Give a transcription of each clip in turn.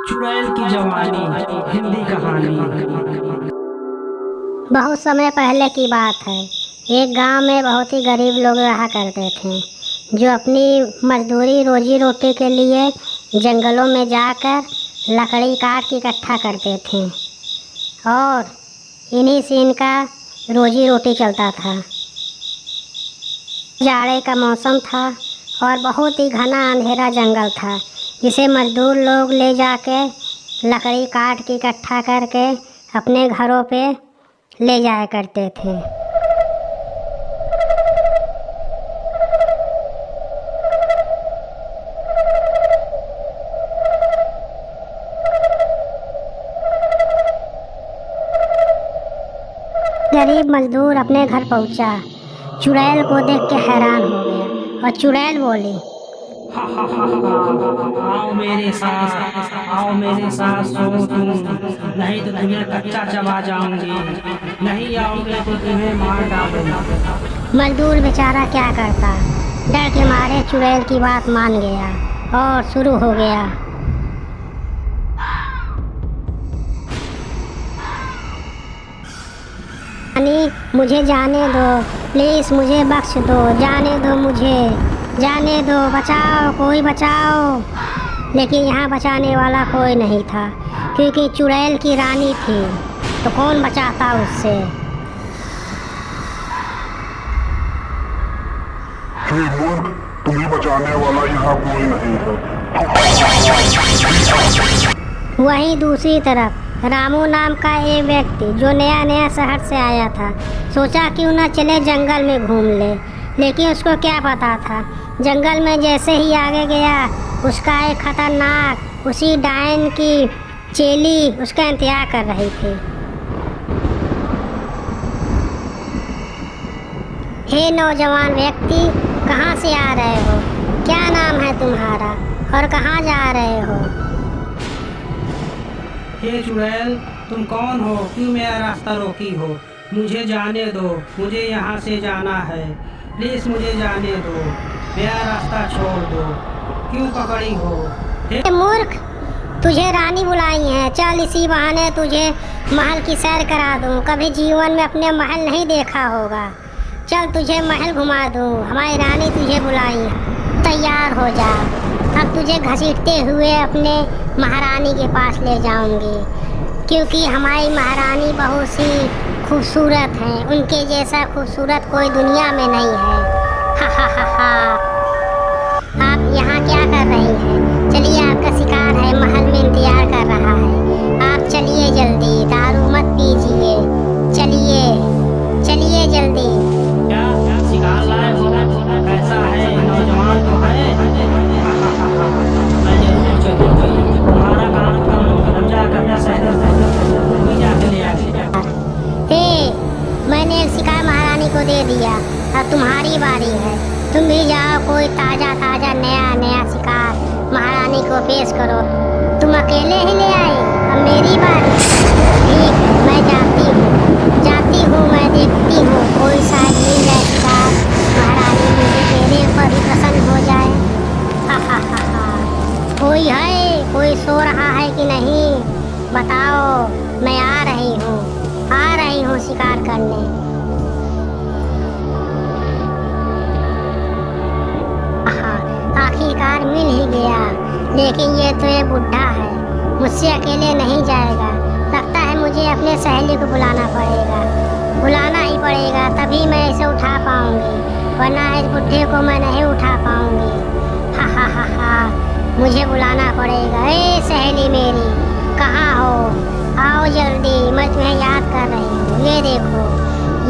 चुड़ैल की जवानी हिंदी कहानी। बहुत समय पहले की बात है। एक गांव में बहुत ही गरीब लोग रहा करते थे, जो अपनी मजदूरी रोजी रोटी के लिए जंगलों में जाकर लकड़ी काट के इकट्ठा करते थे और इन्हीं से इनका रोजी रोटी चलता था। जाड़े का मौसम था और बहुत ही घना अंधेरा जंगल था, जिसे मजदूर लोग ले जाके लकड़ी काट के इकट्ठा करके अपने घरों पे ले जाया करते थे। गरीब मजदूर अपने घर पहुंचा, चुड़ैल को देख के हैरान हो गया और चुड़ैल बोली, आओ मेरे साथ, आओ मेरे साथ सो तुम, नहीं तो तुम्हें कच्चा चबा जाऊंगी, नहीं आओगे तो तुम्हें मार डालूंगा। मजदूर बेचारा क्या करता, डर के मारे चुड़ैल की बात मान गया और शुरू हो गया। मुझे जाने दो, प्लीज़ मुझे बख्श दो, जाने दो मुझे, जाने दो, बचाओ, कोई बचाओ। लेकिन यहाँ बचाने वाला कोई नहीं था, क्योंकि चुड़ैल की रानी थी, तो कौन बचाता उससे। हे मूर्ख, तुम्हें बचाने वाला यहाँ कोई नहीं है। वहीं दूसरी तरफ रामू नाम का एक व्यक्ति, जो नया नया शहर से आया था, सोचा क्यों न चले जंगल में घूम ले। लेकिन उसको क्या पता था, जंगल में जैसे ही आगे गया, उसका एक खतरनाक उसी डायन की चेली उसका इंतजार कर रही थी। हे नौजवान व्यक्ति, कहाँ से आ रहे हो? क्या नाम है तुम्हारा और कहाँ जा रहे हो? हे चुड़ैल, तुम कौन हो? क्यों मेरा रास्ता रोकी हो? मुझे जाने दो, मुझे यहाँ से जाना है, प्लीज़ मुझे जाने दो, मेरा रास्ता छोड़ दो, क्यों पकड़ी हो? हे मूर्ख, तुझे रानी बुलाई है, चल इसी बहाने तुझे महल की सैर करा दूँ। कभी जीवन में अपने महल नहीं देखा होगा, चल तुझे महल घुमा दूँ, हमारी रानी तुझे बुलाई है, तैयार हो जा। अब तुझे घसीटते हुए अपने महारानी के पास ले जाऊंगी, क्योंकि हमारी महारानी बहुत सी खूबसूरत हैं, उनके जैसा खूबसूरत कोई दुनिया में नहीं है। हा हा हा हा। आप यहाँ क्या कर रही हैं? चलिए, आपका शिकार है, महल में इंतजार कर रहा है, आप चलिए जल्दी, दारू मत पीजिए, चलिए चलिए जल्दी। क्या शिकार लाए हो? कैसा है? नौजवान तो है। मैं जरूर चलूंगा, तुम्हारा काम जाकर अपना शहर जाके ले आएगा। मैंने एक शिकार महारानी को दे दिया, अब तुम्हारी बारी है, तुम भी जाओ, कोई ताज़ा ताज़ा नया नया शिकार महारानी को पेश करो। तुम अकेले ही ले आए, अब मेरी बारी। ठीक, मैं जाती हूँ, मैं देखती हूँ, कोई शायद मिल जाए शिकार, महारानी मेरे ऊपर भी प्रसन्न हो जाए। हा हा हा हा। कोई है, कोई सो रहा है कि नहीं? बताओ, मैं आ रही हूँ शिकार करने। आखिरकार मिल ही गया, लेकिन ये तो एक बुढ़ा है, मुझसे अकेले नहीं जाएगा। लगता है मुझे अपने सहेली को बुलाना ही पड़ेगा, तभी मैं इसे उठा पाऊंगी, वरना इस बुढ़े को मैं नहीं उठा पाऊंगी। हा हा हा हा। मुझे बुलाना पड़ेगा। ए सहेली मेरी, कहाँ हो? आओ जल्दी, मैं तुम्हें याद कर रही हूँ। ये देखो,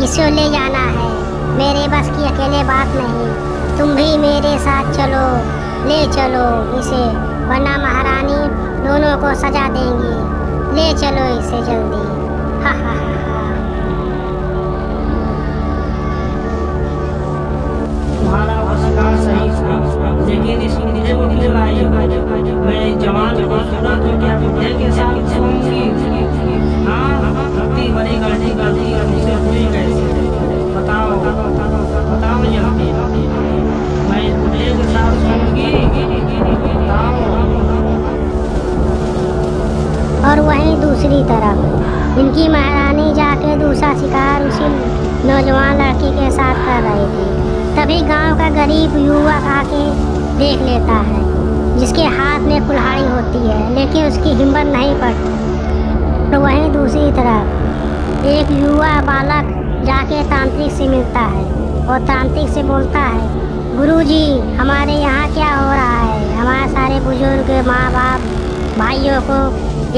इसे ले जाना है, मेरे बस की अकेले बात नहीं, तुम भी मेरे साथ चलो, ले चलो इसे, वरना महारानी दोनों को सजा देंगी। ले चलो इसे जल्दी। हा हा हा हा। तुम्हारा शिकार सही था, लेकिन इस बुढ़े को क्यों लाई? मैं जवान खूबसूरत हूँ, क्या बुढ़े के साथ सोऊंगी? हाँ, इतनी बड़ी गलती मुझसे हुई कैसे? बताओ जल्दी, मैं इस बुढ़े के साथ सोऊंगी? बताओ। तरफ। इनकी महारानी जाके दूसरा शिकार उसी नौजवान लड़की के साथ कर रही थी। तभी गांव का गरीब युवक आके देख लेता है, जिसके हाथ में कुल्हाड़ी होती है, लेकिन उसकी हिम्मत नहीं पड़ती। तो वहीं दूसरी तरफ एक युवा बालक जाके तांत्रिक से मिलता है और तांत्रिक से बोलता है, गुरुजी हमारे यहाँ क्या हो रहा है? हमारे सारे बुजुर्ग माँ बाप भाइयों को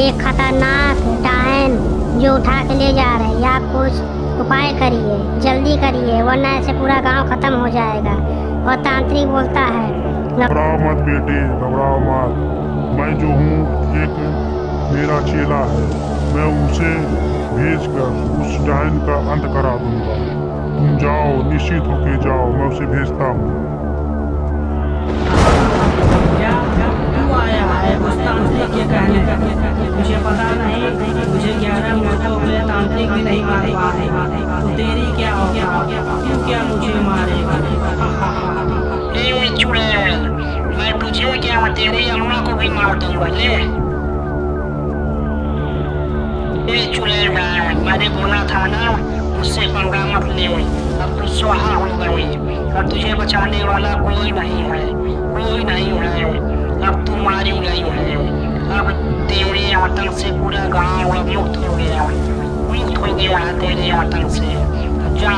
एक खतरनाक डायन जो उठा के ले जा रहे हैं। आप कुछ उपाय करिए, जल्दी करिए, वरना ऐसे पूरा गांव खत्म हो जाएगा। और तांत्रिक बोलता है, घबराओ मत बेटे, घबराओ मत। मैं जो हूँ एक मेरा चेला है, मैं उसे भेजकर उस डायन का अंत करा दूंगा। तुम जाओ, निश्चित होके जाओ, मैं उसे भेजता हूँ। क्या क्यों आया है उस तांत्रिक के कहने का? मुझे पता नहीं, मुझे 11 मौतों में तांत्रिक भी नहीं मार पाते, तो तेरी क्या होगा? तू क्या मुझे मारेगा? मैं तुझे क्या तेरी अम्मा को भी मार दूंगा। ये चुड़ैल मैंने बोला था ना, मुझसे पंगा मत ले। अब तू स्वाहा हो गई और तुझे बचाने वाला कोई नहीं है, कोई नहीं है। अब तू मारी गई है। अब तेरे वतन से पूरा गाँव मुक्त हो गया, मुक्त हो गया तेरे वतन से। जा